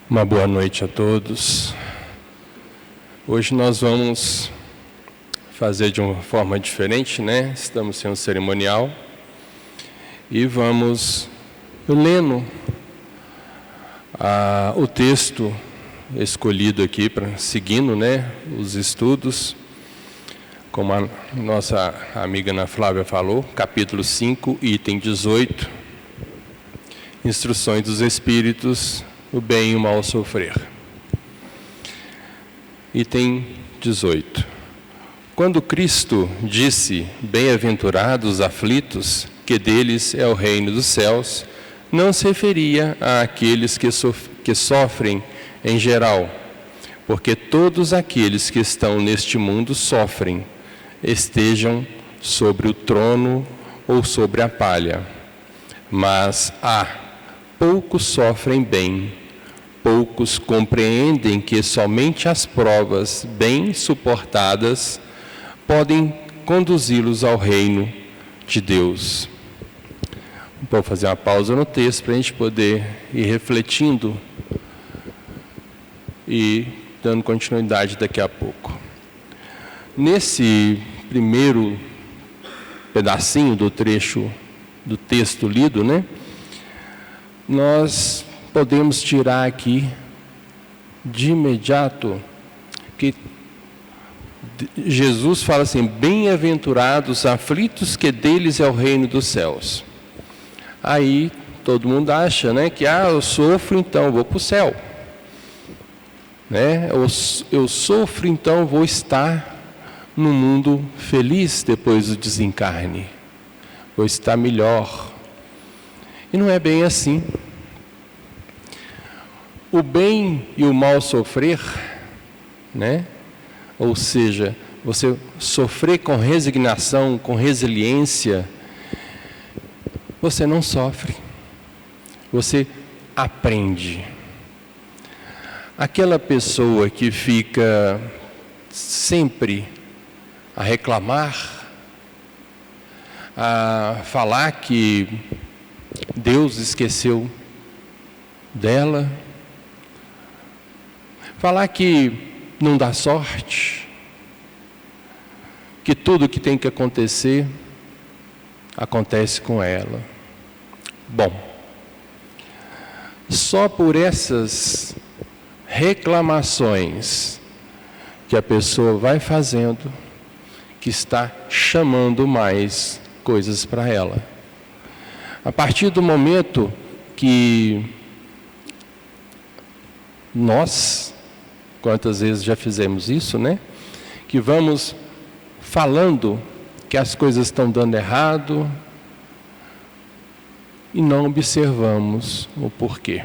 Uma boa noite a todos. Hoje nós vamos fazer de uma forma diferente, né? Estamos sem um cerimonial e vamos lendo o texto escolhido aqui, seguindo, né, os estudos, como a nossa amiga Ana Flávia falou, capítulo 5, item 18, Instruções dos Espíritos, o bem e o mal sofrer. Item 18. Quando Cristo disse, bem-aventurados os aflitos, que deles é o reino dos céus, não se referia àqueles que sofrem em geral, porque todos aqueles que estão neste mundo sofrem, estejam sobre o trono ou sobre a palha. Mas poucos sofrem bem, poucos compreendem que somente as provas bem suportadas podem conduzi-los ao reino de Deus. Vou fazer uma pausa no texto para a gente poder ir refletindo e dando continuidade daqui a pouco. Nesse primeiro pedacinho do trecho do texto lido, né, nós podemos tirar aqui de imediato que Jesus fala assim, bem-aventurados aflitos, que deles é o reino dos céus. Aí todo mundo acha, né, que eu sofro, então vou para o céu. Né? Eu sofro, então vou estar no mundo feliz depois do desencarne. Vou estar melhor. E não é bem assim. O bem e o mal sofrer, né? Ou seja, você sofrer com resignação, com resiliência, você não sofre, você aprende. Aquela pessoa que fica sempre a reclamar, a falar que Deus esqueceu dela, falar que não dá sorte, que tudo que tem que acontecer, acontece com ela. Bom, só por essas reclamações que a pessoa vai fazendo, que está chamando mais coisas para ela. A partir do momento que nós, quantas vezes já fizemos isso, né? Que vamos falando que as coisas estão dando errado e não observamos o porquê.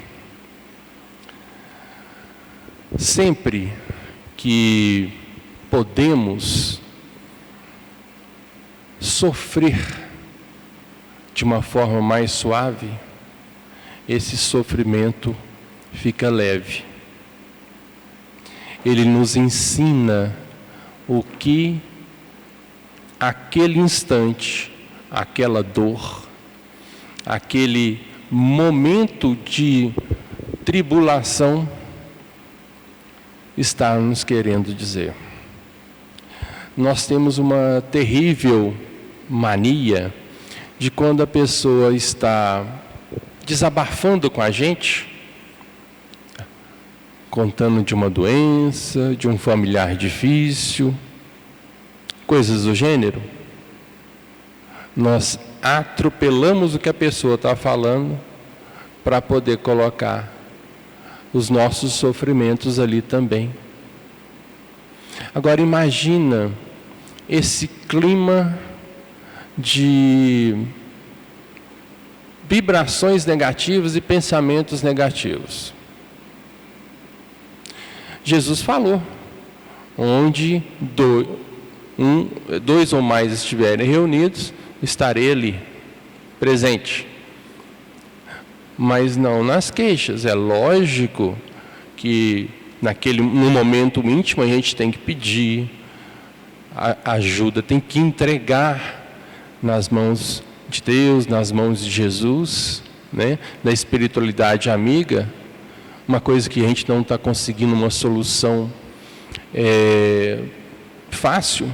Sempre que podemos sofrer de uma forma mais suave, esse sofrimento fica leve. Ele nos ensina o que aquele instante, aquela dor, aquele momento de tribulação está nos querendo dizer. Nós temos uma terrível mania de quando a pessoa está desabafando com a gente, contando de uma doença, de um familiar difícil, coisas do gênero, nós atropelamos o que a pessoa está falando para poder colocar os nossos sofrimentos ali também. Agora imagina esse clima de vibrações negativas e pensamentos negativos. Jesus falou, onde dois ou mais estiverem reunidos, estarei ali, presente. Mas não nas queixas. É lógico que no momento íntimo a gente tem que pedir ajuda, tem que entregar nas mãos de Deus, nas mãos de Jesus, né? Da espiritualidade amiga, uma coisa que a gente não está conseguindo uma solução fácil,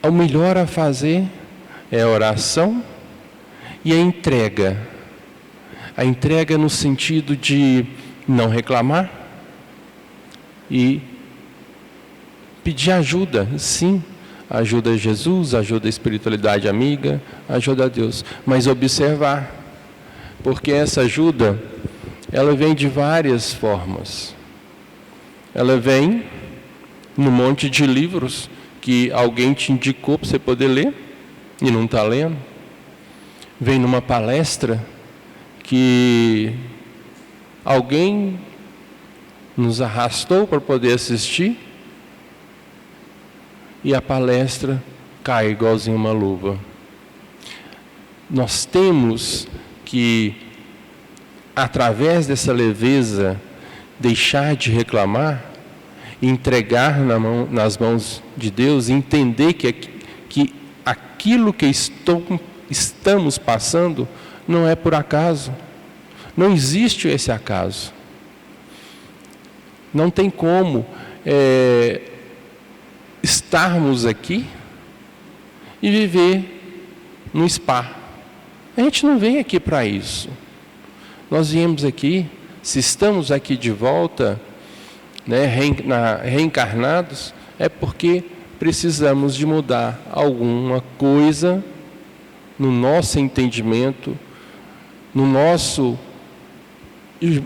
o melhor a fazer é a oração e a entrega. A entrega no sentido de não reclamar e pedir ajuda, sim. Ajuda a Jesus, ajuda a espiritualidade amiga, ajuda a Deus. Mas observar, porque essa ajuda, ela vem de várias formas. Ela vem num monte de livros que alguém te indicou para você poder ler e não está lendo. Vem numa palestra que alguém nos arrastou para poder assistir e a palestra cai igualzinho uma luva. Nós temos que, através dessa leveza, deixar de reclamar, entregar nas mãos de Deus, entender que aquilo que estamos passando não é por acaso. Não existe esse acaso. Não tem como estarmos aqui e viver no spa. A gente não vem aqui para isso. Nós viemos aqui, se estamos aqui de volta, reencarnados, é porque precisamos de mudar alguma coisa no nosso entendimento, no nosso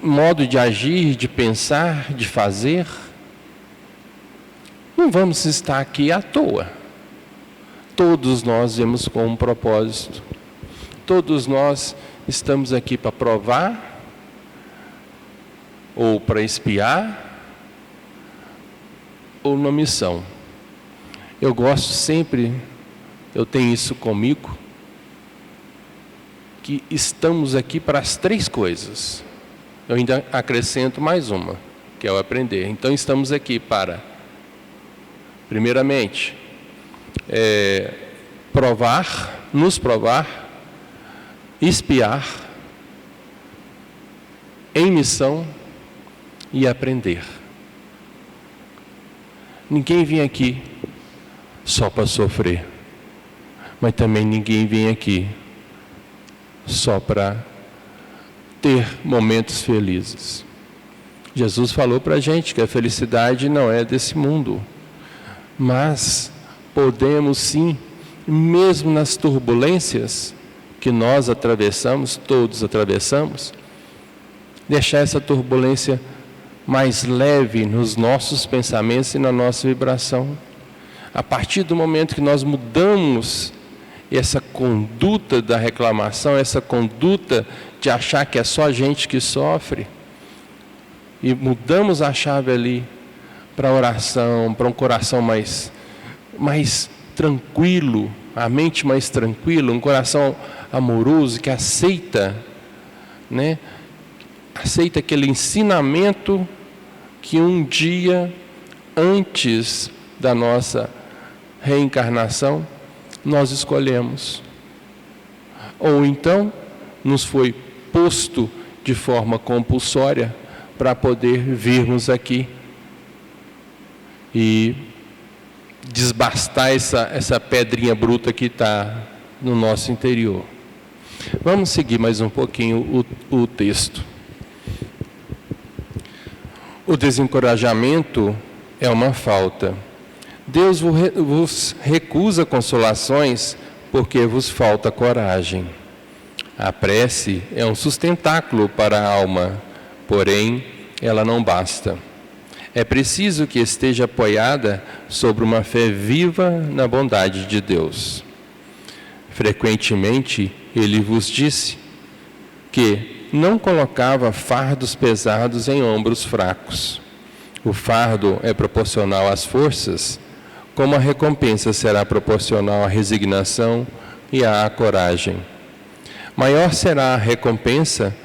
modo de agir, de pensar, de fazer. Não vamos estar aqui à toa. Todos nós viemos com um propósito. Todos nós estamos aqui para provar, ou para espiar, ou numa missão. Eu gosto sempre, eu tenho isso comigo, que estamos aqui para as três coisas. Eu ainda acrescento mais uma, que é o aprender. Então estamos aqui para, primeiramente, nos provar, espiar, em missão e aprender. Ninguém vem aqui só para sofrer, mas também ninguém vem aqui só para ter momentos felizes. Jesus falou para a gente que a felicidade não é desse mundo, mas podemos sim, mesmo nas turbulências que nós atravessamos, todos atravessamos, deixar essa turbulência mais leve nos nossos pensamentos e na nossa vibração. A partir do momento que nós mudamos essa conduta da reclamação, essa conduta de achar que é só a gente que sofre, e mudamos a chave ali para a oração, para um coração mais tranquilo, a mente mais tranquila, um coração amoroso que aceita, aceita aquele ensinamento que um dia antes da nossa reencarnação nós escolhemos. Ou então nos foi posto de forma compulsória para poder virmos aqui e desbastar essa pedrinha bruta que está no nosso interior. Vamos seguir mais um pouquinho o texto. O desencorajamento é uma falta. Deus vos recusa consolações porque vos falta coragem. A prece é um sustentáculo para a alma, porém ela não basta. É preciso que esteja apoiada sobre uma fé viva na bondade de Deus. Frequentemente ele vos disse que não colocava fardos pesados em ombros fracos. O fardo é proporcional às forças, como a recompensa será proporcional à resignação e à coragem. Maior será a recompensa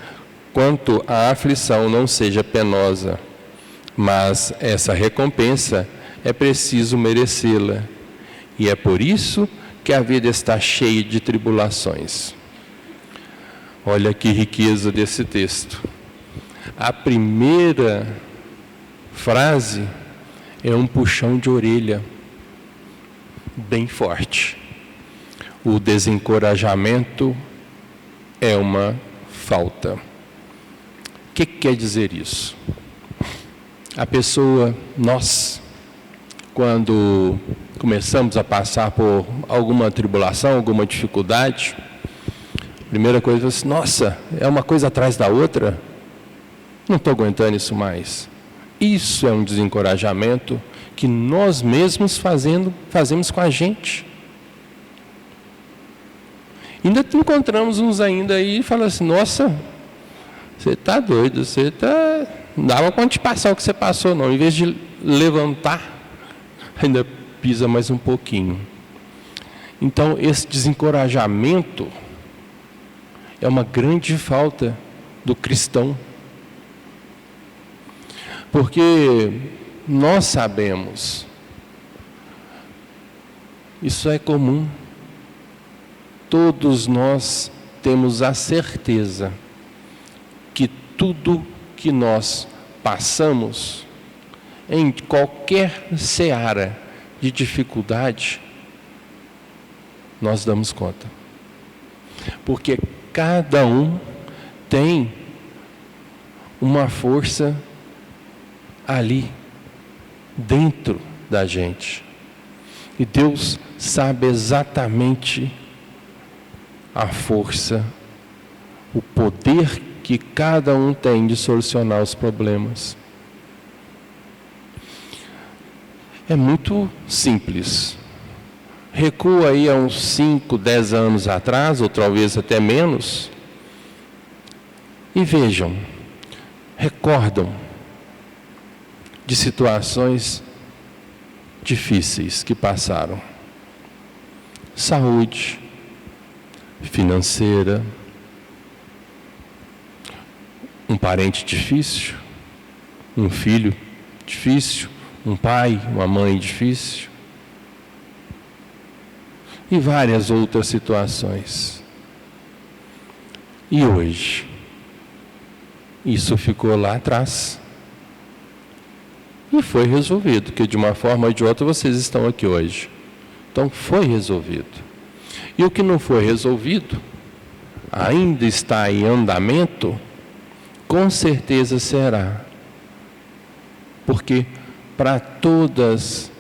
quanto a aflição não seja penosa, mas essa recompensa é preciso merecê-la, e é por isso que a vida está cheia de tribulações. Olha que riqueza desse texto. A primeira frase é um puxão de orelha bem forte. O desencorajamento é uma falta. O que quer dizer isso? A pessoa, nós, quando começamos a passar por alguma tribulação, alguma dificuldade, a primeira coisa é assim, nossa, é uma coisa atrás da outra? Não estou aguentando isso mais. Isso é um desencorajamento que nós mesmos fazemos com a gente. Ainda encontramos uns ainda aí e falamos assim, nossa, você está doido, não dava conta de passar o que você passou, não. Em vez de levantar, ainda pisa mais um pouquinho. Então, esse desencorajamento é uma grande falta do cristão. Porque nós sabemos, isso é comum, todos nós temos a certeza que tudo que nós passamos, em qualquer seara de dificuldade, nós damos conta. Porque cada um tem uma força ali, dentro da gente. E Deus sabe exatamente a força, o poder que cada um tem de solucionar os problemas. É muito simples. Recua aí a uns 5, 10 anos atrás, ou talvez até menos, e vejam, recordam de situações difíceis que passaram. Saúde, financeira, um parente difícil, um filho difícil, um pai, uma mãe difícil, e várias outras situações. E hoje? Isso ficou lá atrás. E foi resolvido, que de uma forma ou de outra vocês estão aqui hoje. Então foi resolvido. E o que não foi resolvido, ainda está em andamento, com certeza será. Porque para todos,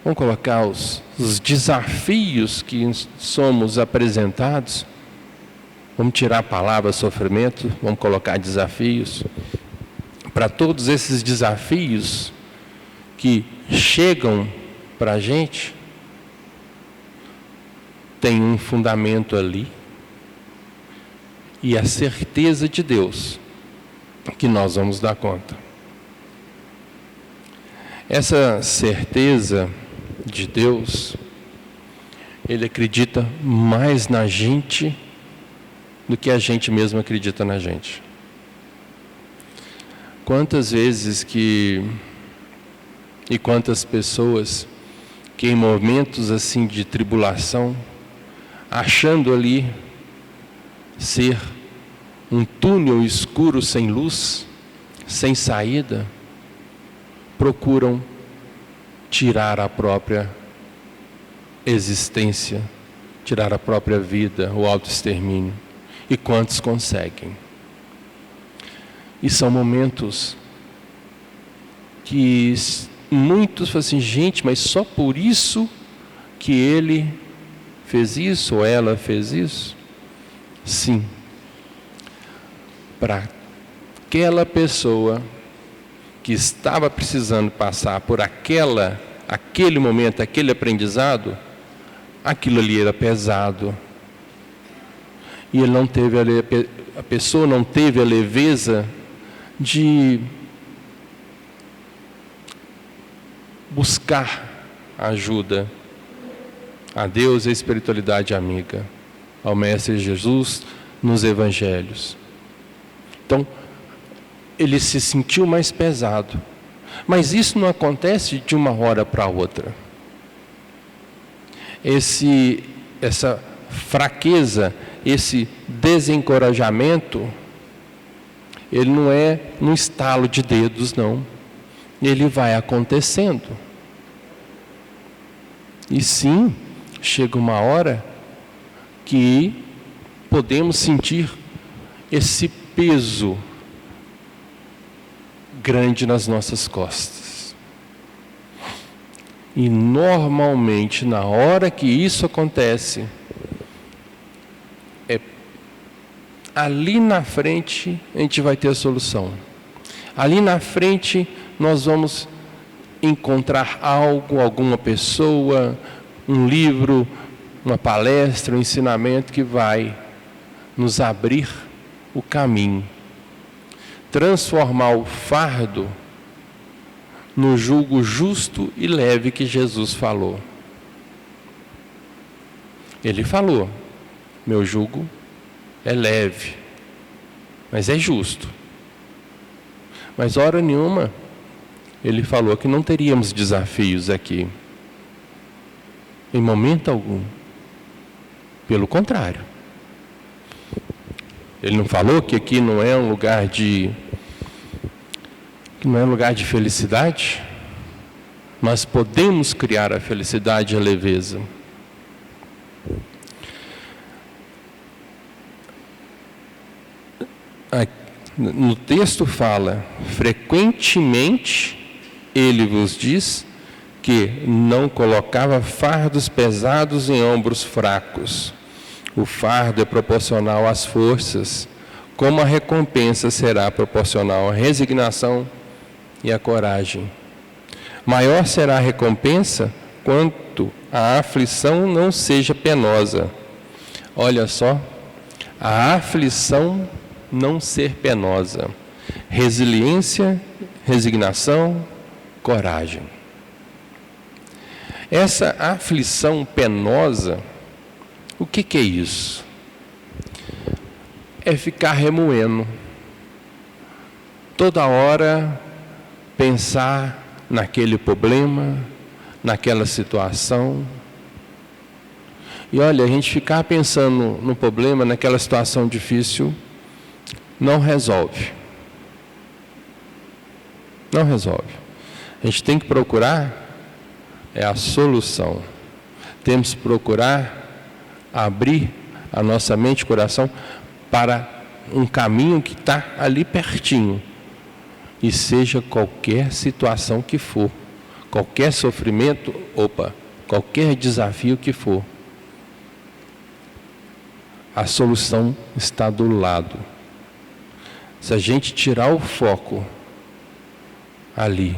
vamos colocar os desafios que somos apresentados, vamos tirar a palavra sofrimento, vamos colocar desafios. Para todos esses desafios que chegam para a gente, tem um fundamento ali, e a certeza de Deus que nós vamos dar conta. Essa certeza de Deus, Ele acredita mais na gente do que a gente mesmo acredita na gente. Quantas vezes e quantas pessoas que em momentos assim de tribulação, achando ali ser um túnel escuro sem luz, sem saída, procuram tirar a própria existência, tirar a própria vida, o autoextermínio. E quantos conseguem? E são momentos que muitos falam assim, gente, mas só por isso que ele fez isso ou ela fez isso? Sim. Para aquela pessoa que estava precisando passar por aquele momento, aquele aprendizado, aquilo ali era pesado. E ele não teve a pessoa não teve a leveza de buscar ajuda a Deus e a espiritualidade amiga, ao Mestre Jesus nos Evangelhos. Então, ele se sentiu mais pesado. Mas isso não acontece de uma hora para outra. Essa fraqueza, esse desencorajamento, ele não é num estalo de dedos, não. Ele vai acontecendo. E sim, chega uma hora que podemos sentir esse peso grande nas nossas costas. E normalmente, na hora que isso acontece, ali na frente a gente vai ter a solução. Ali na frente nós vamos encontrar algo, alguma pessoa, um livro, uma palestra, um ensinamento que vai nos abrir o caminho. Transformar o fardo no jugo justo e leve que Jesus falou. Ele falou, meu jugo é leve, mas é justo. Mas hora nenhuma ele falou que não teríamos desafios aqui. Em momento algum. Pelo contrário. Ele não falou que aqui não é um lugar de felicidade, mas podemos criar a felicidade e a leveza. No texto fala, frequentemente ele vos diz que não colocava fardos pesados em ombros fracos. O fardo é proporcional às forças, como a recompensa será proporcional à resignação e à coragem. Maior será a recompensa quanto a aflição não seja penosa. Olha só, a aflição não ser penosa. Resiliência, resignação, coragem. Essa aflição penosa, o que é isso? É ficar remoendo. Toda hora pensar naquele problema, naquela situação. E olha, a gente ficar pensando no problema, naquela situação difícil, não resolve. Não resolve. A gente tem que procurar a solução. Temos que procurar abrir a nossa mente e coração para um caminho que está ali pertinho. E seja qualquer situação que for, qualquer sofrimento, qualquer desafio que for, a solução está do lado. Se a gente tirar o foco ali,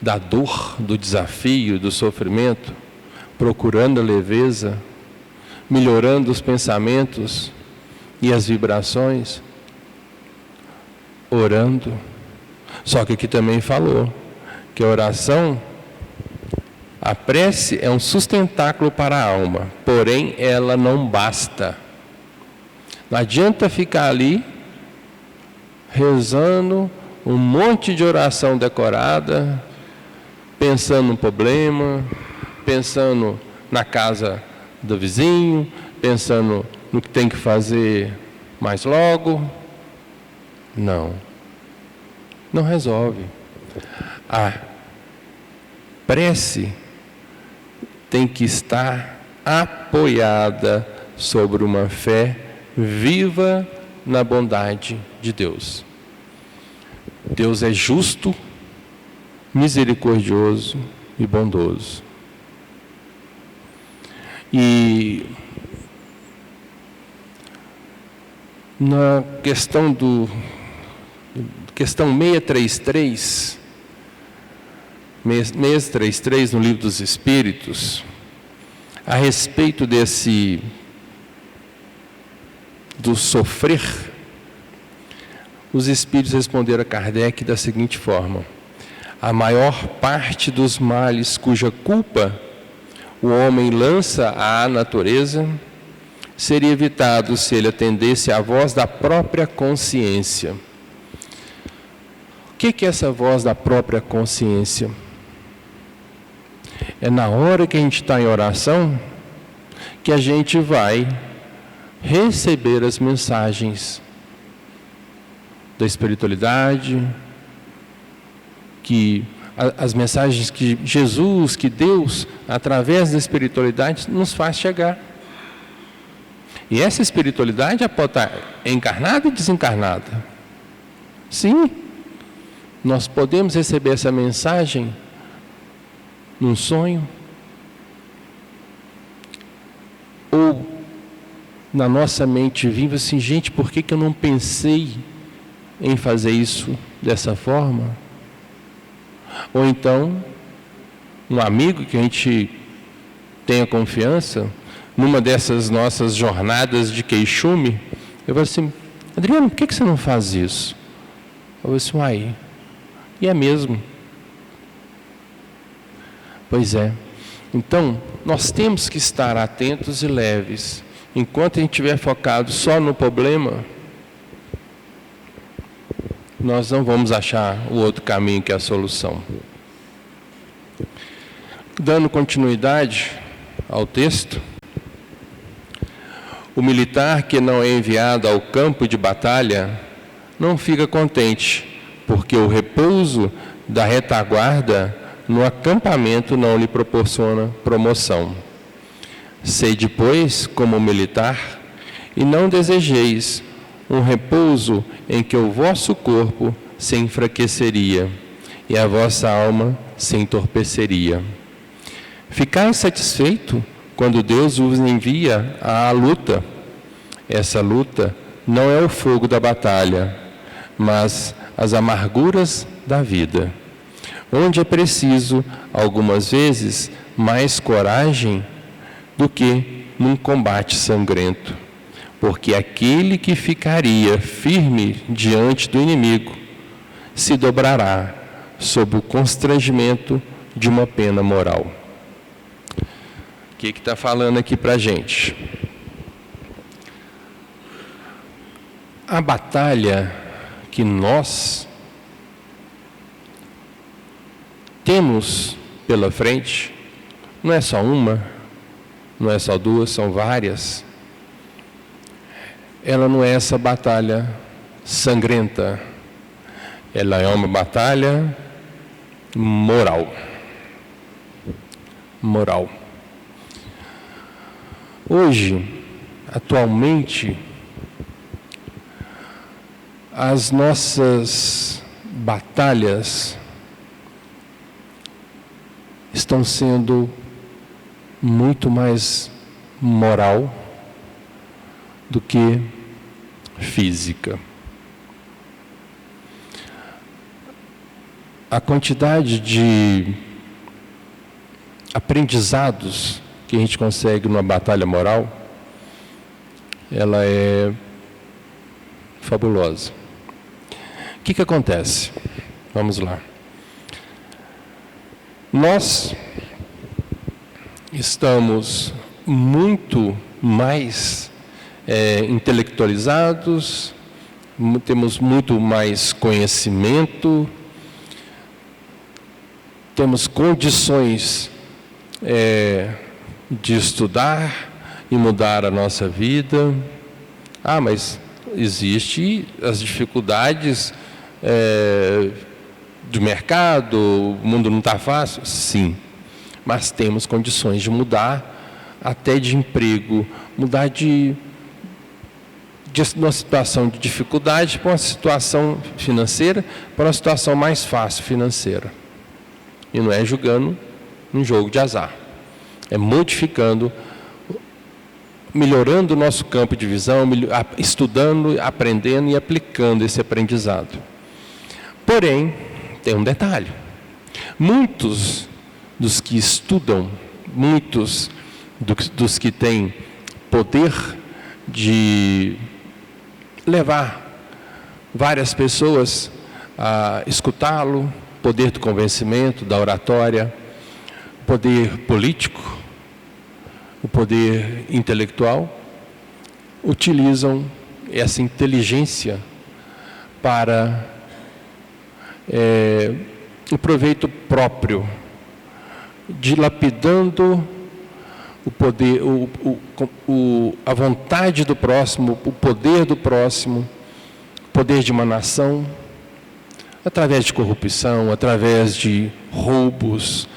da dor, do desafio, do sofrimento, procurando a leveza, melhorando os pensamentos e as vibrações, orando. Só que aqui também falou que a oração, a prece é um sustentáculo para a alma, porém ela não basta. Não adianta ficar ali rezando um monte de oração decorada, pensando no problema, pensando na casa do vizinho, pensando no que tem que fazer mais logo. Não resolve. A prece tem que estar apoiada sobre uma fé viva na bondade de Deus. Deus é justo, misericordioso e bondoso. E na questão 633, no Livro dos Espíritos, a respeito do sofrer, os Espíritos responderam a Kardec da seguinte forma: a maior parte dos males cuja culpa o homem lança à natureza seria evitado se ele atendesse à voz da própria consciência. O que é essa voz da própria consciência? É na hora que a gente está em oração que a gente vai receber as mensagens da espiritualidade, que as mensagens que Jesus, que Deus, através da espiritualidade, nos faz chegar. E essa espiritualidade pode estar encarnada e desencarnada. Sim, nós podemos receber essa mensagem num sonho, ou na nossa mente viva assim, gente, por que eu não pensei em fazer isso dessa forma? Ou então, um amigo que a gente tenha confiança, numa dessas nossas jornadas de queixume, eu falo assim, Adriano, por que você não faz isso? Eu falo assim, uai, e é mesmo. Pois é. Então, nós temos que estar atentos e leves. Enquanto a gente estiver focado só no problema, nós não vamos achar o outro caminho que é a solução. Dando continuidade ao texto, o militar que não é enviado ao campo de batalha não fica contente, porque o repouso da retaguarda no acampamento não lhe proporciona promoção. Sede, pois, como militar, e não desejeis um repouso em que o vosso corpo se enfraqueceria e a vossa alma se entorpeceria. Ficai satisfeito quando Deus vos envia à luta. Essa luta não é o fogo da batalha, mas as amarguras da vida, onde é preciso, algumas vezes, mais coragem do que num combate sangrento, porque aquele que ficaria firme diante do inimigo se dobrará sob o constrangimento de uma pena moral. O que está falando aqui para a gente? A batalha que nós temos pela frente não é só uma, não é só duas, são várias. Ela não é essa batalha sangrenta, ela é uma batalha moral. Moral. Hoje, atualmente, as nossas batalhas estão sendo muito mais moral do que física. A quantidade de aprendizados que a gente consegue numa batalha moral, ela é fabulosa. O que acontece? Vamos lá. Nós estamos muito mais intelectualizados, temos muito mais conhecimento, temos condições de estudar e mudar a nossa vida. Mas existem as dificuldades do mercado, o mundo não está fácil? Sim, mas temos condições de mudar até de emprego, mudar de uma situação de dificuldade para uma situação financeira, para uma situação mais fácil financeira. E não é julgando um jogo de azar, é modificando, melhorando o nosso campo de visão, estudando, aprendendo e aplicando esse aprendizado. Porém, tem um detalhe. Muitos dos que estudam, muitos dos que têm poder de levar várias pessoas a escutá-lo, poder do convencimento, da oratória, poder político, o poder intelectual, utilizam essa inteligência para o proveito próprio, dilapidando o poder, a vontade do próximo, o poder do próximo, poder de uma nação, através de corrupção, através de roubos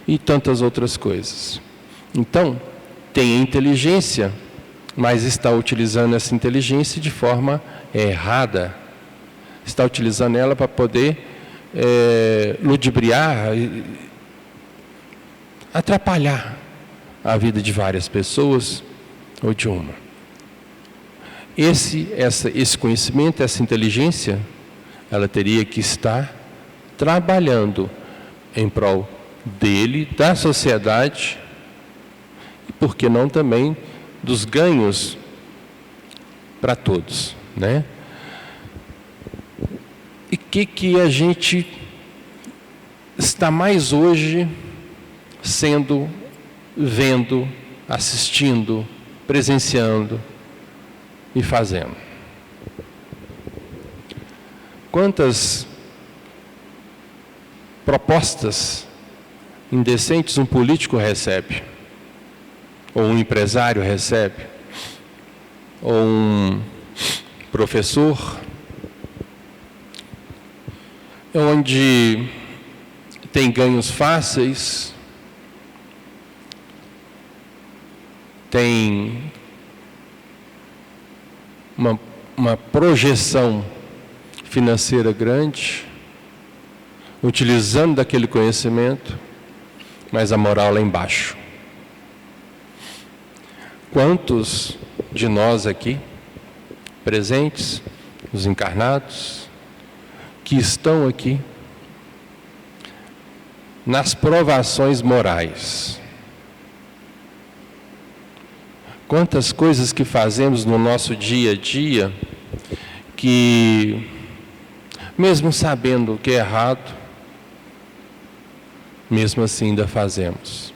e tantas outras coisas. Então, tem a inteligência, mas está utilizando essa inteligência de forma errada. Está utilizando ela para poder ludibriar, atrapalhar a vida de várias pessoas ou de uma. Esse conhecimento, essa inteligência, ela teria que estar trabalhando em prol dele, da sociedade, e por que não também dos ganhos para todos, né? E que a gente está mais hoje vendo, assistindo, presenciando e fazendo? Quantas propostas indecentes um político recebe, ou um empresário recebe, ou um professor, onde tem ganhos fáceis, tem uma projeção financeira grande, utilizando daquele conhecimento, mas a moral lá embaixo. Quantos de nós aqui, presentes, os encarnados, que estão aqui nas provações morais? Quantas coisas que fazemos no nosso dia a dia que, mesmo sabendo que é errado, mesmo assim ainda fazemos.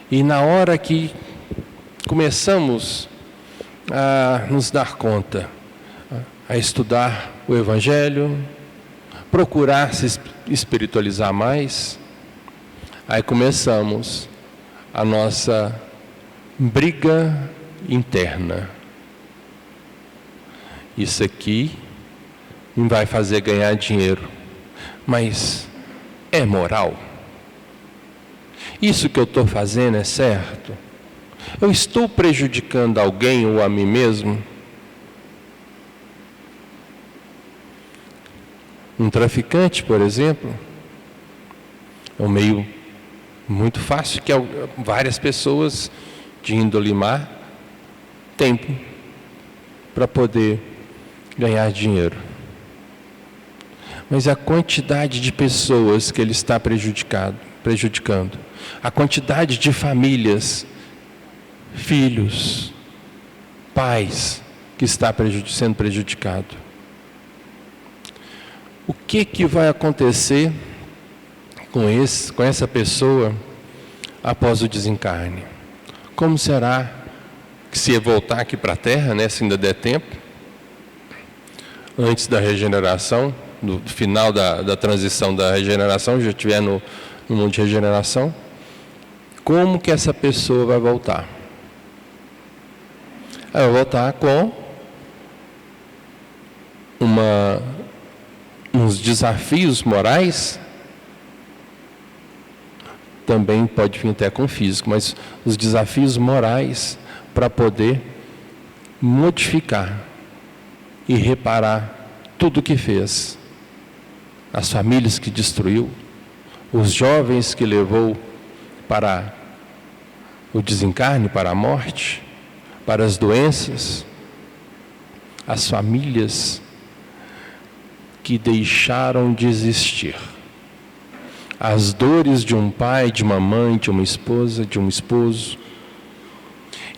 E na hora que começamos a nos dar conta, a estudar o Evangelho, procurar se espiritualizar mais, aí começamos a nossa briga interna. Isso aqui me vai fazer ganhar dinheiro, mas é moral? Isso que eu estou fazendo é certo? Eu estou prejudicando alguém ou a mim mesmo? Um traficante, por exemplo, é um meio muito fácil que várias pessoas de índole má têm para poder ganhar dinheiro. Mas a quantidade de pessoas que ele está prejudicando, a quantidade de famílias, filhos, pais que está sendo prejudicado. O que vai acontecer com essa pessoa após o desencarne? Como será que, se voltar aqui para a Terra, né, se ainda der tempo, antes da regeneração, no final da transição da regeneração, já estiver no mundo de regeneração, como que essa pessoa vai voltar? Ela vai voltar com uns desafios morais, também pode vir até com físico, mas os desafios morais para poder modificar e reparar tudo o que fez. As famílias que destruiu, os jovens que levou para o desencarne, para a morte, para as doenças, as famílias que deixaram de existir, as dores de um pai, de uma mãe, de uma esposa, de um esposo,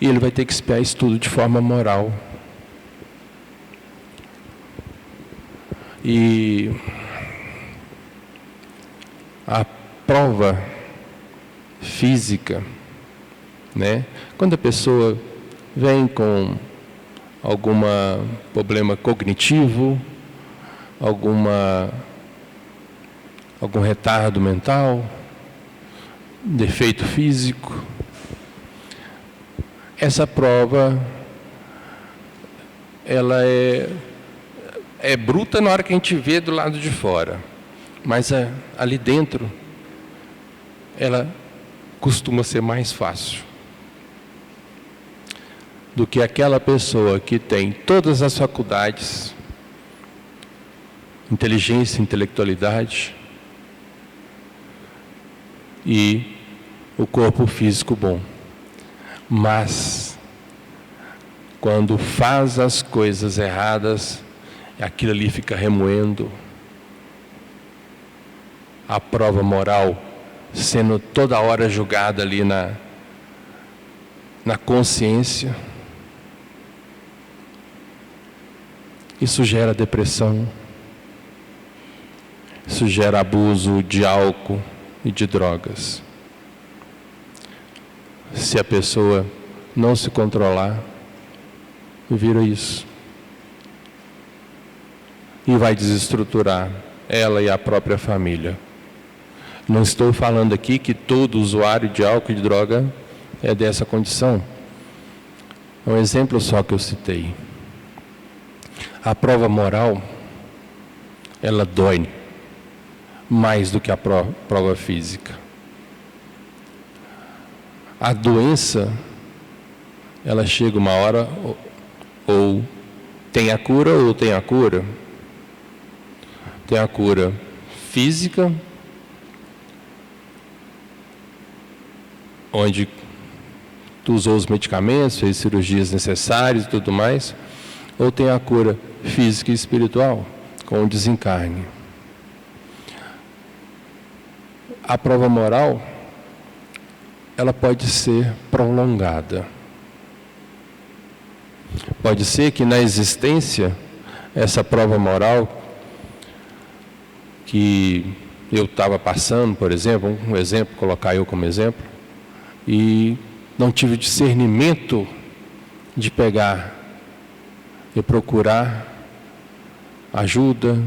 e ele vai ter que expiar isso tudo de forma moral. E a prova física, né? Quando a pessoa vem com algum problema cognitivo, algum retardo mental, defeito físico, essa prova ela é bruta na hora que a gente vê do lado de fora, mas ali dentro, ela costuma ser mais fácil do que aquela pessoa que tem todas as faculdades, inteligência, intelectualidade e o corpo físico bom. Mas, quando faz as coisas erradas, aquilo ali fica remoendo. A prova moral sendo toda hora julgada ali na consciência. Isso gera depressão. Isso gera abuso de álcool e de drogas. Se a pessoa não se controlar, vira isso. E vai desestruturar ela e a própria família. Não estou falando aqui que todo usuário de álcool e de droga é dessa condição. É um exemplo só que eu citei. A prova moral, ela dói mais do que a prova física. A doença, ela chega uma hora, ou tem a cura ou tem a cura. Tem a cura física, onde tu usou os medicamentos, fez cirurgias necessárias e tudo mais, ou tem a cura física e espiritual, com o desencarne. A prova moral, ela pode ser prolongada. Pode ser que na existência, essa prova moral que eu estava passando, por exemplo, um exemplo, colocar eu como exemplo, e não tive discernimento de pegar e procurar ajuda,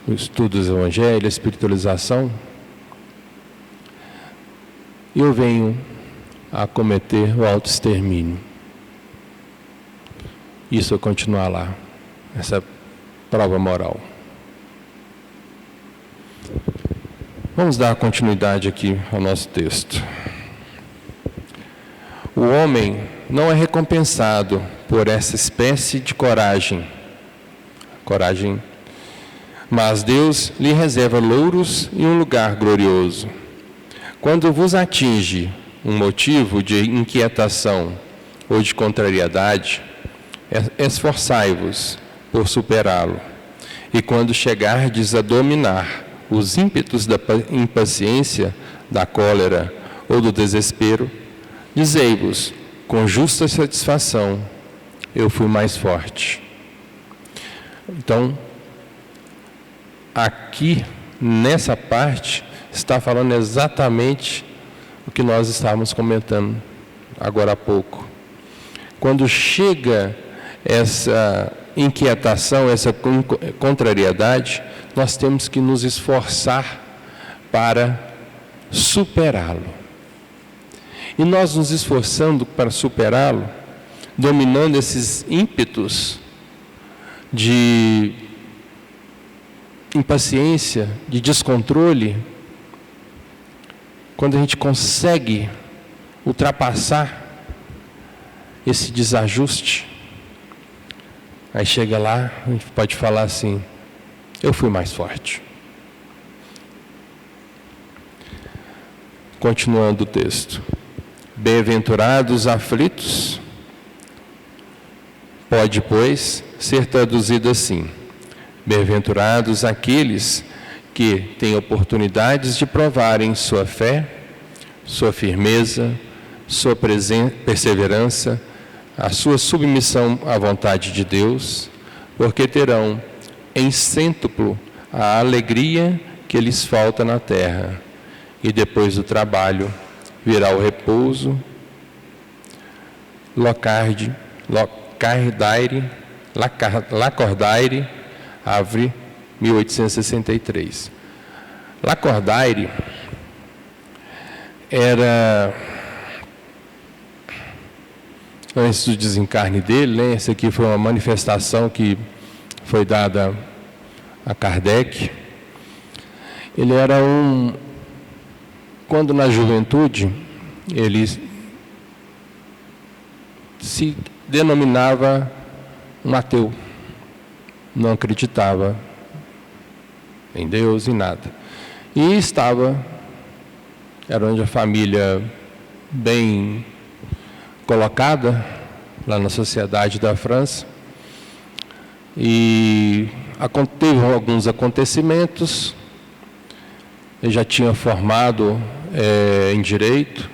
o estudo do Evangelho, a espiritualização, eu venho a cometer o autoextermínio. Isso vai continuar lá, essa prova moral. Vamos dar continuidade aqui ao nosso texto. O homem não é recompensado por essa espécie de coragem, mas Deus lhe reserva louros e um lugar glorioso. Quando vos atinge um motivo de inquietação ou de contrariedade, esforçai-vos por superá-lo. E quando chegardes a dominar os ímpetos da impaciência, da cólera ou do desespero, dizei-vos, com justa satisfação, eu fui mais forte. Então, aqui, nessa parte, está falando exatamente o que nós estávamos comentando agora há pouco. Quando chega essa inquietação, essa contrariedade, nós temos que nos esforçar para superá-lo. E nós nos esforçando para superá-lo, dominando esses ímpetos de impaciência, de descontrole, quando a gente consegue ultrapassar esse desajuste, aí chega lá, a gente pode falar assim, eu fui mais forte. Continuando o texto. Bem-aventurados aflitos, pode, pois, ser traduzido assim. Bem-aventurados aqueles que têm oportunidades de provarem sua fé, sua firmeza, sua perseverança, a sua submissão à vontade de Deus, porque terão em cêntuplo a alegria que lhes falta na terra, e depois do trabalho virá o repouso. Lacordaire, Havre, 1863. Lacordaire antes do desencarne dele, né? Essa aqui foi uma manifestação que foi dada a Kardec. Ele era quando na juventude, ele se denominava um ateu, não acreditava em Deus, em nada. E era onde a família bem colocada, lá na sociedade da França, e teve alguns acontecimentos. Ele já tinha formado em Direito,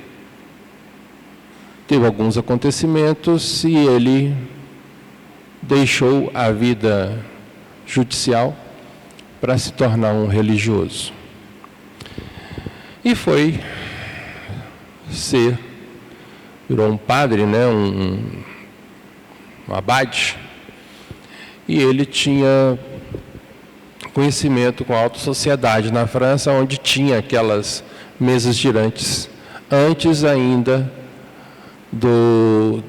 teve alguns acontecimentos e ele deixou a vida judicial para se tornar um religioso. E foi virou um padre, né, um abade, e ele tinha conhecimento com a alta sociedade na França, onde tinha aquelas mesas girantes, antes ainda do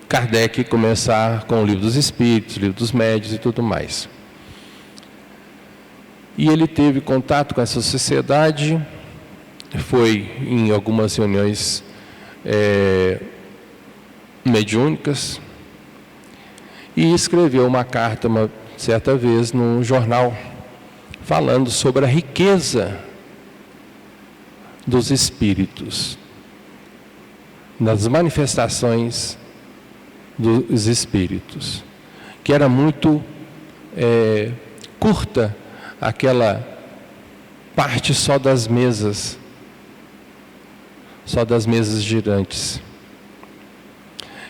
Kardec começar com o Livro dos Espíritos, o Livro dos Médiuns e tudo mais. E ele teve contato com essa sociedade, foi em algumas reuniões mediúnicas e escreveu uma carta, uma certa vez, num jornal, falando sobre a riqueza dos espíritos, das manifestações dos espíritos, que era muito curta aquela parte só das mesas girantes,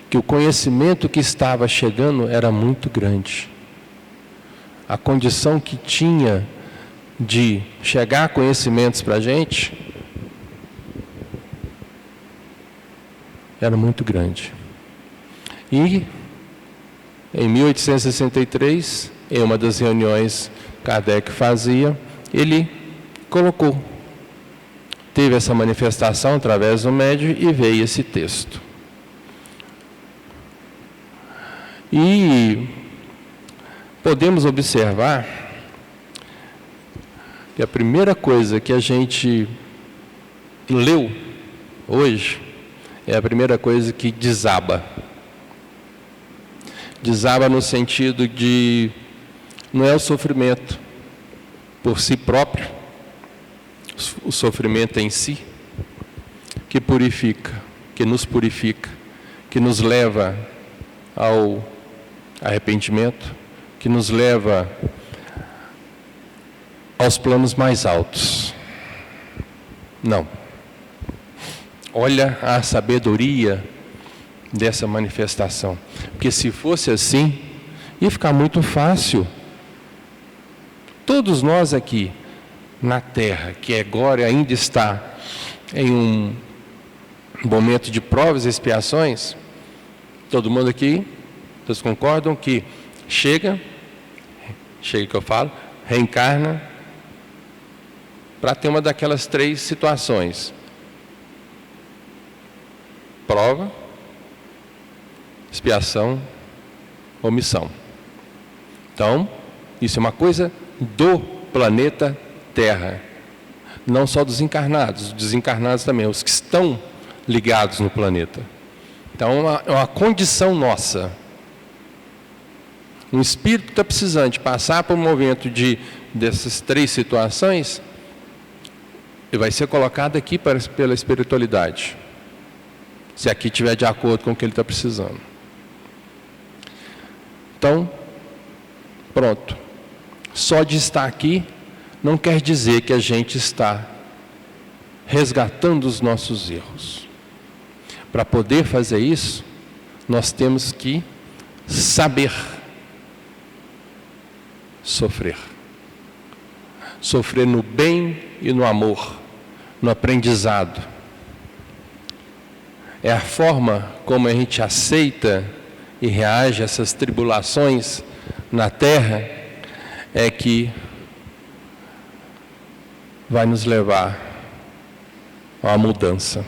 que o conhecimento que estava chegando era muito grande. A condição que tinha de chegar conhecimentos para a gente era muito grande. E em 1863, em uma das reuniões que Kardec fazia, ele teve essa manifestação através do médium e veio esse texto. E podemos observar que a primeira coisa que a gente leu hoje é a primeira coisa que desaba. Desaba no sentido de, não é o sofrimento por si próprio, o sofrimento em si, que purifica, que nos leva ao arrependimento, que nos leva aos planos mais altos. Não. Olha a sabedoria dessa manifestação. Porque se fosse assim, ia ficar muito fácil. Todos nós aqui na Terra, que agora ainda está em um momento de provas e expiações, todo mundo aqui, todos concordam que chega que eu falo, reencarna para ter uma daquelas 3 situações: prova, expiação, omissão. Então, isso é uma coisa do planeta Terra, não só dos encarnados, os desencarnados também, os que estão ligados no planeta. Então, é uma condição nossa. Um espírito que está precisando de passar por um momento dessas 3 situações, ele vai ser colocado aqui pela espiritualidade, se aqui estiver de acordo com o que ele está precisando. Então, pronto. Só de estar aqui não quer dizer que a gente está resgatando os nossos erros. Para poder fazer isso, nós temos que saber sofrer. Sofrer no bem e no amor, no aprendizado. É a forma como a gente aceita e reage a essas tribulações na Terra, é que vai nos levar a uma mudança.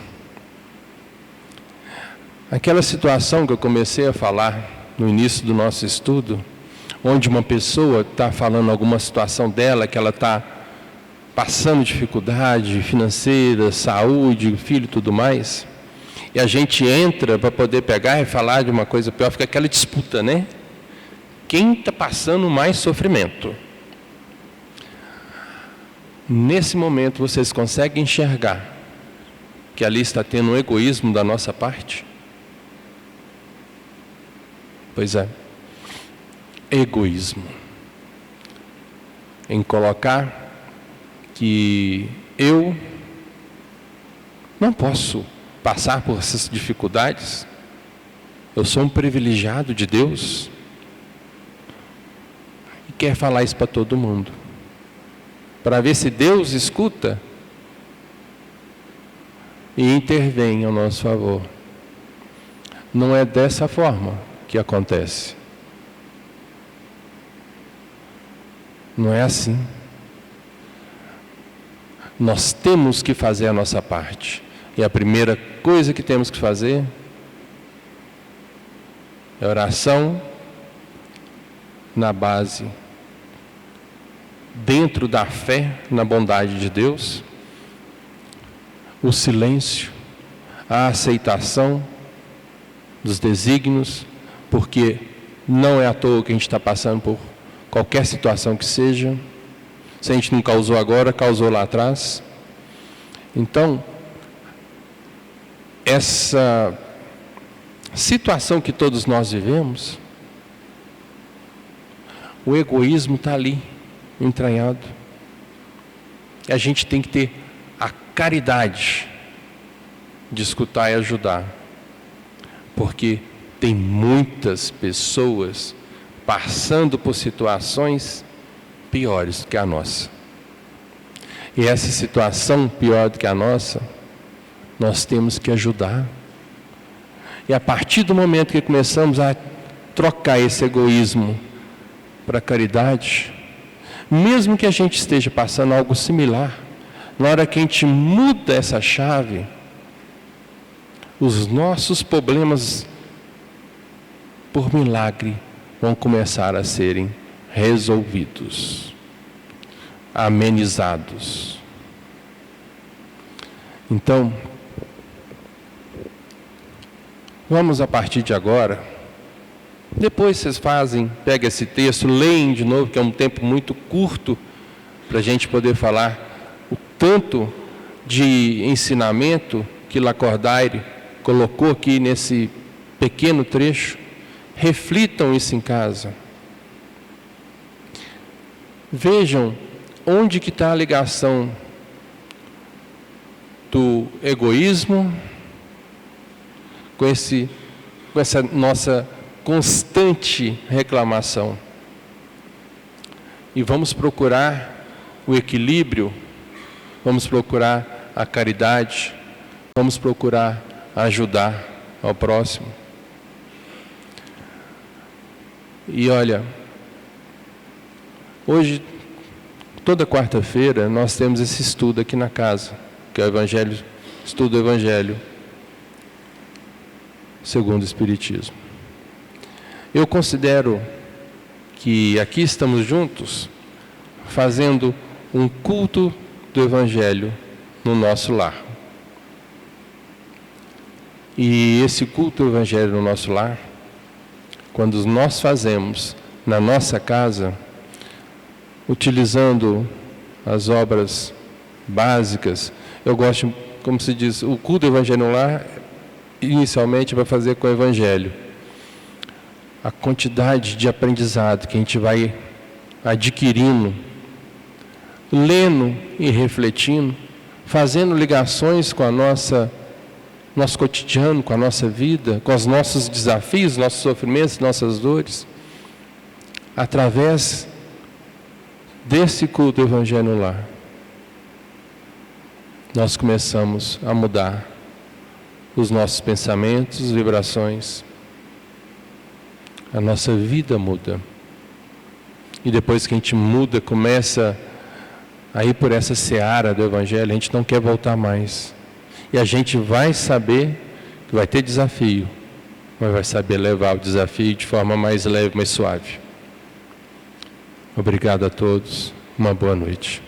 Aquela situação que eu comecei a falar no início do nosso estudo, onde uma pessoa está falando alguma situação dela, que ela está passando dificuldade financeira, saúde, filho e tudo mais, e a gente entra para poder pegar e falar de uma coisa pior, fica aquela disputa, né? Quem está passando mais sofrimento? Nesse momento vocês conseguem enxergar que ali está tendo um egoísmo da nossa parte? Pois é, egoísmo. Em colocar que eu não posso passar por essas dificuldades, eu sou um privilegiado de Deus, e quer falar isso para todo mundo, para ver se Deus escuta e intervém ao nosso favor. Não é dessa forma que acontece. Não é assim. Nós temos que fazer a nossa parte. E a primeira coisa que temos que fazer é oração na base, dentro da fé na bondade de Deus, o silêncio, a aceitação dos desígnios, porque não é à toa que a gente está passando por qualquer situação que seja. Se a gente não causou agora, causou lá atrás. Então, essa situação que todos nós vivemos, o egoísmo está ali, entranhado. E a gente tem que ter a caridade de escutar e ajudar. Porque tem muitas pessoas passando por situações piores do que a nossa. E essa situação pior do que a nossa, nós temos que ajudar. E a partir do momento que começamos a trocar esse egoísmo para a caridade, mesmo que a gente esteja passando algo similar, na hora que a gente muda essa chave, os nossos problemas, por milagre, vão começar a serem resolvidos, amenizados. Então, vamos a partir de agora, depois vocês pegam esse texto, leem de novo, que é um tempo muito curto, para a gente poder falar o tanto de ensinamento que Lacordaire colocou aqui nesse pequeno trecho. Reflitam isso em casa. Vejam onde que está a ligação do egoísmo com essa nossa constante reclamação. E vamos procurar o equilíbrio, vamos procurar a caridade, vamos procurar ajudar ao próximo. E olha, hoje, toda quarta-feira, nós temos esse estudo aqui na casa, que é o Evangelho, estudo do Evangelho segundo o Espiritismo. Eu considero que aqui estamos juntos, fazendo um culto do Evangelho no nosso lar. E esse culto do Evangelho no nosso lar, quando nós fazemos na nossa casa, utilizando as obras básicas, eu gosto, como se diz, o culto do Evangelho no lar, inicialmente vai fazer com o Evangelho. A quantidade de aprendizado que a gente vai adquirindo, lendo e refletindo, fazendo ligações com a nosso cotidiano, com a nossa vida, com os nossos desafios, nossos sofrimentos, nossas dores, através desse culto do Evangelho no lar, nós começamos a mudar os nossos pensamentos, vibrações, a nossa vida muda. E depois que a gente muda, começa a ir por essa seara do Evangelho, a gente não quer voltar mais. E a gente vai saber vai ter desafio, mas vai saber levar o desafio de forma mais leve, mais suave. Obrigado a todos. Uma boa noite.